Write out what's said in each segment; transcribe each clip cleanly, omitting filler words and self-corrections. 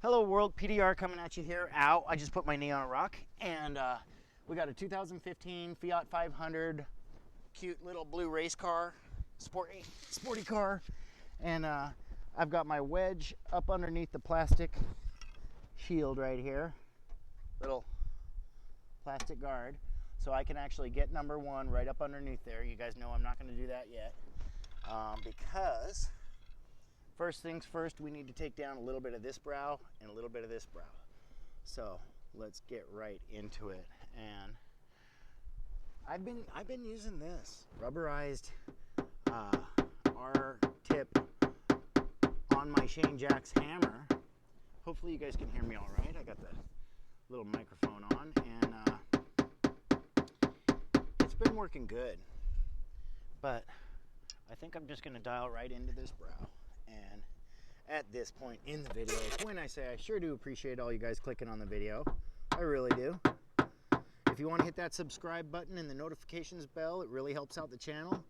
Hello world, PDR coming at you here. Ow, I just put my knee on a rock. And we got a 2015 Fiat 500, cute little blue race car, sporty car. And I've got my wedge up underneath the plastic shield right here, little plastic guard, so I can actually get number one right up underneath there. You guys know I'm not going to do that yet because first things first, we need to take down a little bit of this brow and a little bit of this brow. So let's get right into it. And I've been using this rubberized R-tip on my Shane Jack's hammer. Hopefully you guys can hear me all right. I got the little microphone on, and it's been working good. But I think I'm just going to dial right into this brow. And at this point in the video, when I say I sure do appreciate all you guys clicking on the video, I really do. If you want to hit that subscribe button and the notifications bell, it really helps out the channel.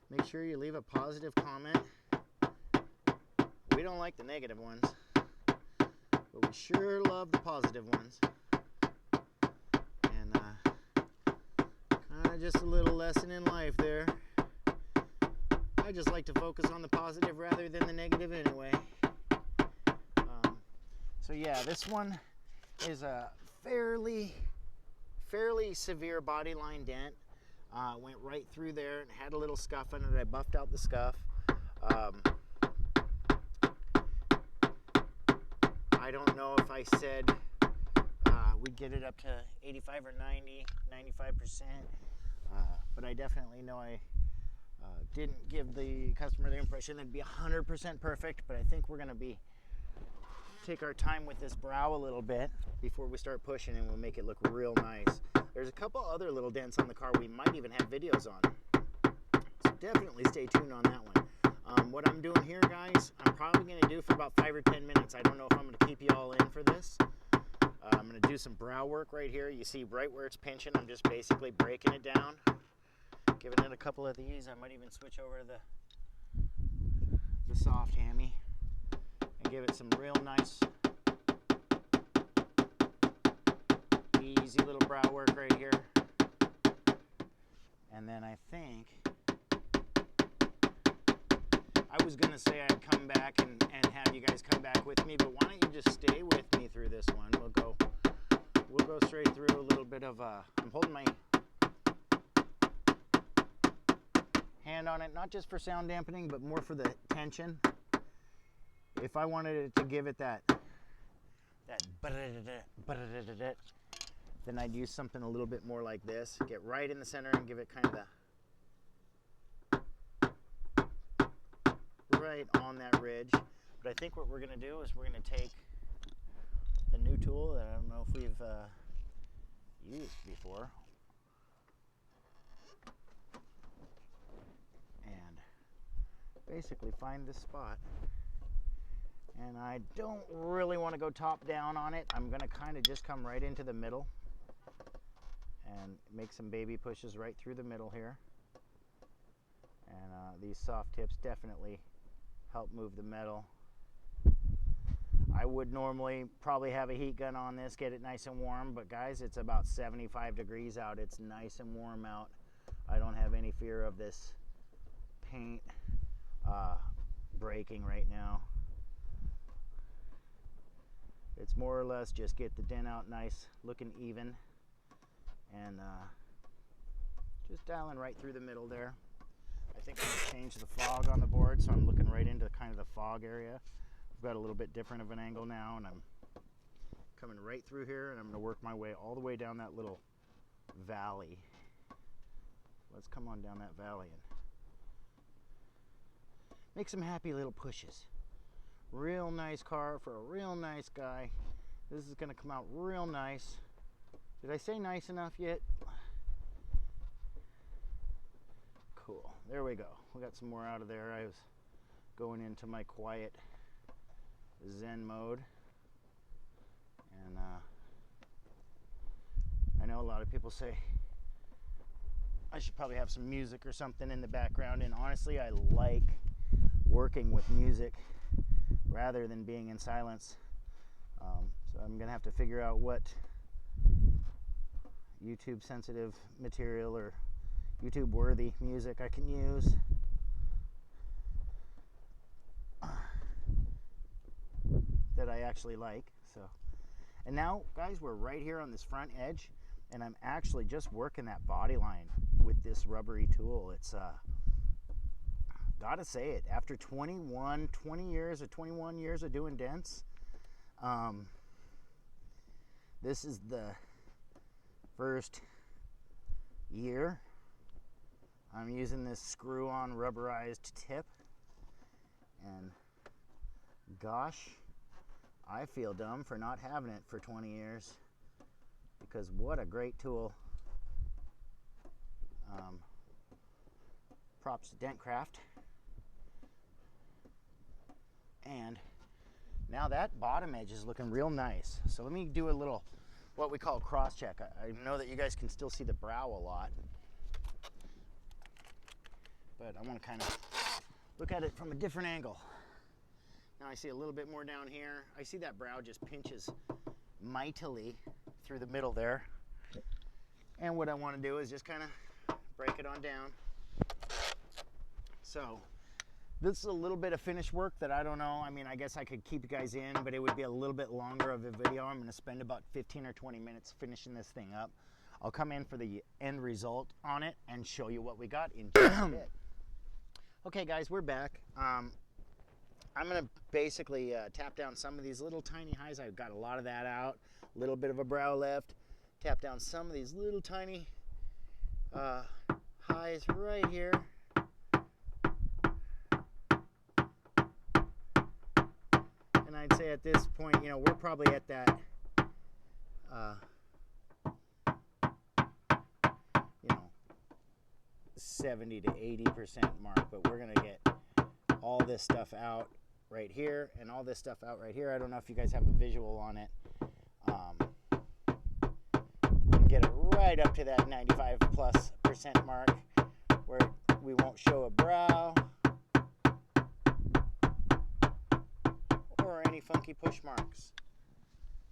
Make sure you leave a positive comment. We don't like the negative ones, but we sure love the positive ones. And kind of just a little lesson in life there. I just like to focus on the positive rather than the negative anyway. So yeah, this one is a fairly severe Bodyline dent. Went right through there and had a little scuff in it. I buffed out the scuff. I don't know if I said we'd get it up to 85 or 90, 95%, but I definitely know I didn't give the customer the impression it'd be 100% perfect, but I think we're going to take our time with this brow a little bit before we start pushing, and we'll make it look real nice. There's a couple other little dents on the car we might even have videos on, so definitely stay tuned on that one. What I'm doing here, guys, I'm probably going to do for about 5 or 10 minutes. I don't know if I'm going to keep you all in for this. I'm going to do some brow work right here. You see right where it's pinching, I'm just basically breaking it down. Giving it a couple of these. I might even switch over to the soft hammy and give it some real nice, easy little brow work right here. And then I think I was gonna say I'd come back and have you guys come back with me, but why don't you just stay with me through this one? We'll go straight through a little bit of I'm holding my hand on it, not just for sound dampening, but more for the tension. If I wanted it to give it that then I'd use something a little bit more like this. Get right in the center and give it kind of right on that ridge. But I think what we're going to do is we're going to take the new tool that I don't know if we've used before, and basically find this spot. And I don't really want to go top down on it. I'm going to kind of just come right into the middle and make some baby pushes right through the middle here. And these soft tips definitely help move the metal. I would normally probably have a heat gun on this, get it nice and warm, but guys, it's about 75 degrees out. It's nice and warm out. I don't have any fear of this paint breaking right now. It's more or less just get the dent out nice, looking even, and just dialing right through the middle there. I think I'm going to change the fog on the board, so I'm looking right into kind of the fog area. I've got a little bit different of an angle now, and I'm coming right through here, and I'm going to work my way all the way down that little valley. Let's come on down that valley and make some happy little pushes. Real nice car for a real nice guy. This is going to come out real nice. Did I say nice enough yet? Cool. There we go. We got some more out of there. I was going into my quiet Zen mode. And I know a lot of people say I should probably have some music or something in the background, and honestly I like working with music rather than being in silence. So I'm gonna have to figure out what YouTube sensitive material or YouTube worthy music I can use. That I actually like. So, and now guys, we're right here on this front edge, and I'm actually just working that body line with this rubbery tool. It's gotta say it, after 21 years of doing dents, this is the first year I'm using this screw-on rubberized tip, and gosh, I feel dumb for not having it for 20 years, because what a great tool. Props to Dentcraft. And now that bottom edge is looking real nice. So let me do a little, what we call cross check. I know that you guys can still see the brow a lot, but I want to kind of look at it from a different angle. Now I see a little bit more down here. I see that brow just pinches mightily through the middle there. And what I want to do is just kind of break it on down. So this is a little bit of finish work that I don't know. I mean, I guess I could keep you guys in, but it would be a little bit longer of a video. I'm going to spend about 15 or 20 minutes finishing this thing up. I'll come in for the end result on it and show you what we got in just a bit. Okay guys, we're back. I'm going to basically tap down some of these little tiny highs. I've got a lot of that out. A little bit of a brow left. Tap down some of these little tiny highs right here. And I'd say at this point, you know, we're probably at that, you know, 70 to 80% mark. But we're going to get all this stuff out right here and all this stuff out right here. I don't know if you guys have a visual on it. Get it right up to that 95+% mark where we won't show a brow or any funky push marks.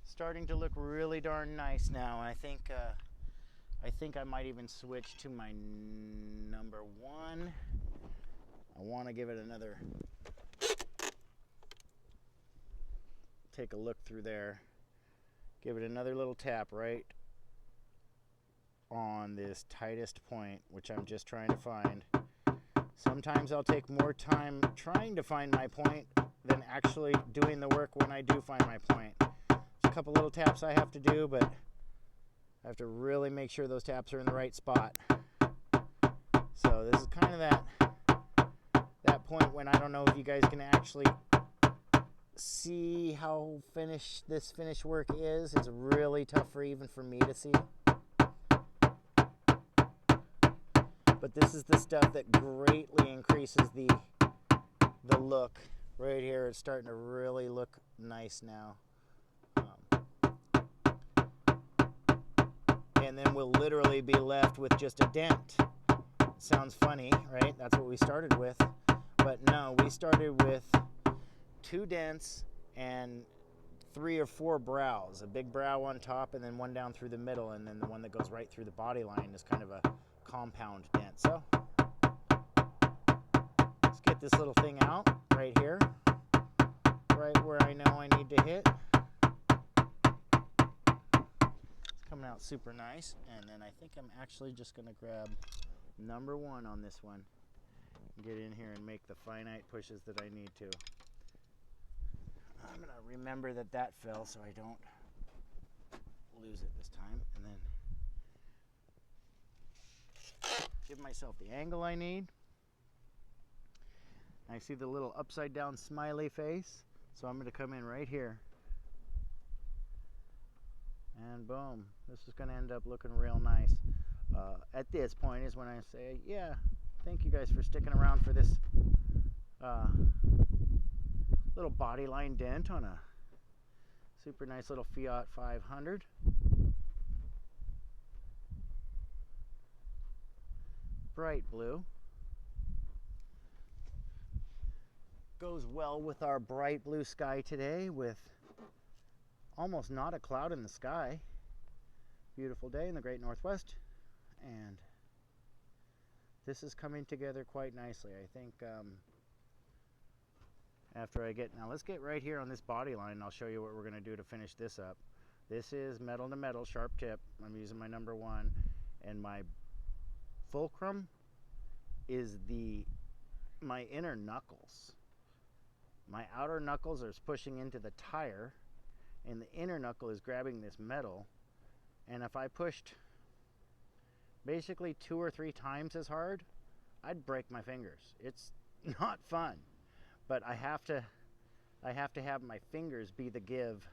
Starting to look really darn nice now. I think I might even switch to my number 1. I want to give it another, take a look through there, give it another little tap right on this tightest point, which I'm just trying to find. Sometimes I'll take more time trying to find my point than actually doing the work when I do find my point. There's a couple little taps I have to do, but I have to really make sure those taps are in the right spot. So this is kind of that point when I don't know if you guys can actually see how this finish work is. It's really tough even for me to see. But this is the stuff that greatly increases the look. Right here, it's starting to really look nice now. And then we'll literally be left with just a dent. Sounds funny, right? That's what we started with. But no, we started with 2 dents and 3 or 4 brows. A big brow on top and then one down through the middle, and then the one that goes right through the body line is kind of a compound dent. So let's get this little thing out right here, right where I know I need to hit. It's coming out super nice. And then I think I'm actually just going to grab number 1 on this one. Get in here and make the finite pushes that I need to. I'm going to remember that fell so I don't lose it this time. And then give myself the angle I need. I see the little upside down smiley face, so I'm going to come in right here. And boom, this is going to end up looking real nice. At this point is when I say, yeah, thank you guys for sticking around for this little body line dent on a super nice little Fiat 500. Bright blue. Goes well with our bright blue sky today with almost not a cloud in the sky. Beautiful day in the great Northwest, and this is coming together quite nicely. I think after I get, now let's get right here on this body line and I'll show you what we're going to do to finish this up. This is metal to metal, sharp tip. I'm using my number 1, and my fulcrum is my inner knuckles. My outer knuckles are pushing into the tire, and the inner knuckle is grabbing this metal. And if I pushed basically 2 or 3 times as hard, I'd break my fingers. It's not fun, but I have to have my fingers be the give,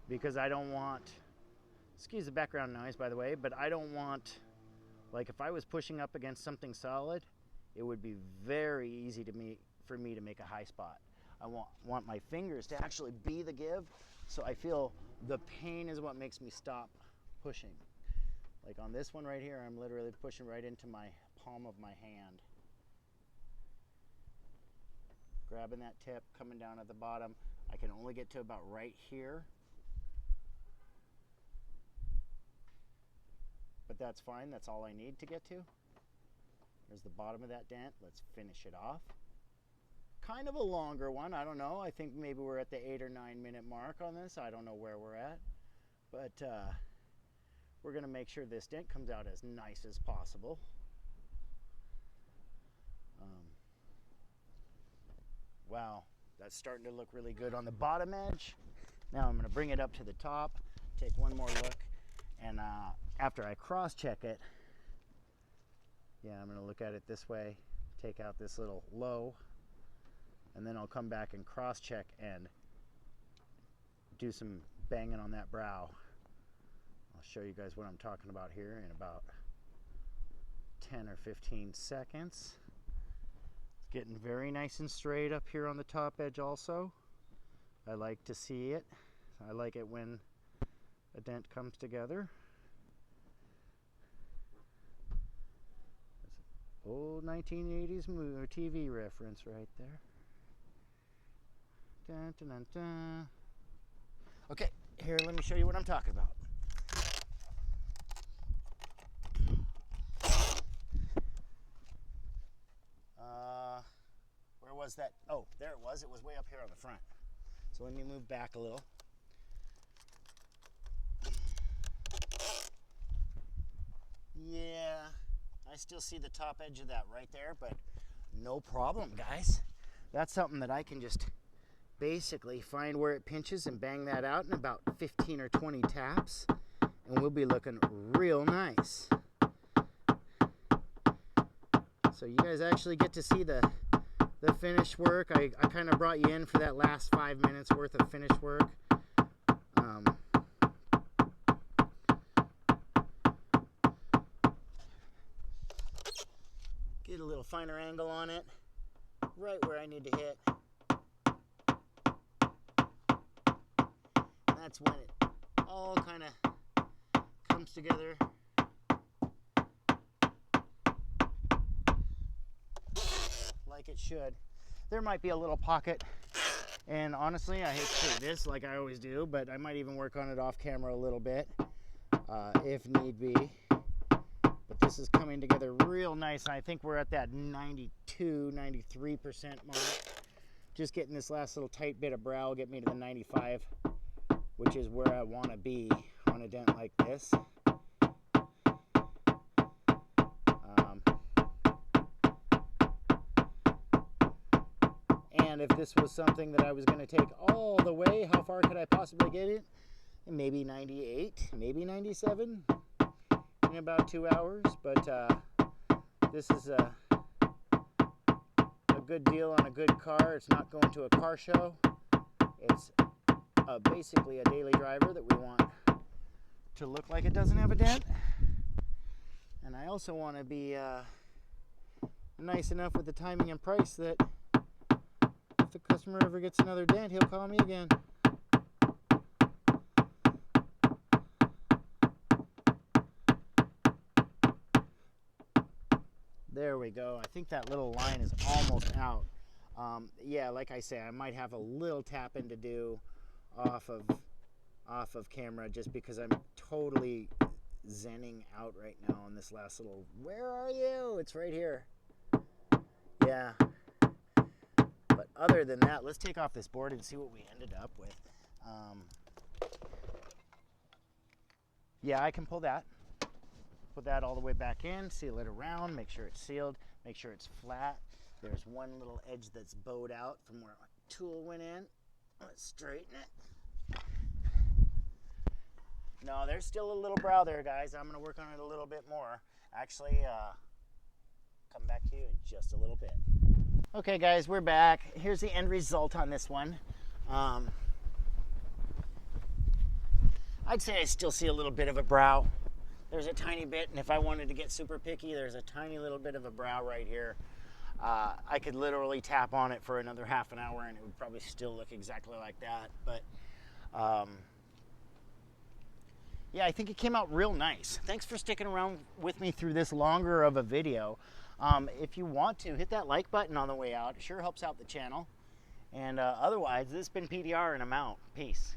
because I don't want, excuse the background noise by the way, but I don't want, like if I was pushing up against something solid, it would be very easy for me to make a high spot. I want my fingers to actually be the give, so I feel the pain is what makes me stop pushing. Like on this one right here, I'm literally pushing right into my palm of my hand. Grabbing that tip, coming down at the bottom. I can only get to about right here, but that's fine. That's all I need to get to. There's the bottom of that dent. Let's finish it off. Kind of a longer one, I don't know. I think maybe we're at the 8 or 9 minute mark on this. I don't know where we're at, but we're gonna make sure this dent comes out as nice as possible. Wow, that's starting to look really good on the bottom edge. Now I'm gonna bring it up to the top, take one more look, and after I cross-check it, yeah, I'm gonna look at it this way, take out this little low, and then I'll come back and cross-check and do some banging on that brow. I'll show you guys what I'm talking about here in about 10 or 15 seconds. It's getting very nice and straight up here on the top edge also. I like to see it. I like it when a dent comes together. That's an old 1980s movie, TV reference right there. Dun, dun, dun, dun. Okay, here, let me show you what I'm talking about. Where was that? Oh, there it was. It was way up here on the front. So let me move back a little. Yeah, I still see the top edge of that right there, but no problem, guys. That's something that I can just basically find where it pinches and bang that out in about 15 or 20 taps, and we'll be looking real nice. So you guys actually get to see the finished work. I kind of brought you in for that last 5 minutes worth of finished work. Get a little finer angle on it, right where I need to hit. That's when it all kind of comes together. Like it should. There might be a little pocket, and honestly I hate to say this like I always do, but I might even work on it off camera a little bit if need be. But this is coming together real nice. I think we're at that 92-93% mark. Just getting this last little tight bit of brow will get me to the 95, which is where I want to be on a dent like this. And if this was something that I was going to take all the way, how far could I possibly get it? Maybe 98, maybe 97 in about 2 hours. But this is a good deal on a good car. It's not going to a car show. It's basically a daily driver that we want to look like it doesn't have a dent. And I also want to be nice enough with the timing and price that if the customer ever gets another dent, he'll call me again. There we go. I think that little line is almost out. Yeah, like I say, I might have a little tapping to do off of off of camera just because I'm totally zenning out right now on this last little, where are you? It's right here. Yeah. But other than that, let's take off this board and see what we ended up with. Yeah, I can pull that. Put that all the way back in, seal it around, make sure it's sealed, make sure it's flat. There's one little edge that's bowed out from where my tool went in. Let's straighten it. No, there's still a little brow there, guys. I'm going to work on it a little bit more. Actually, come back to you in just a little bit. Okay, guys, we're back. Here's the end result on this one. I'd say I still see a little bit of a brow. There's a tiny bit, and if I wanted to get super picky, there's a tiny little bit of a brow right here. I could literally tap on it for another half an hour and it would probably still look exactly like that. But yeah, I think it came out real nice. Thanks for sticking around with me through this longer of a video. If you want to, hit that like button on the way out. It sure helps out the channel. And otherwise, this has been PDR and I'm out. Peace.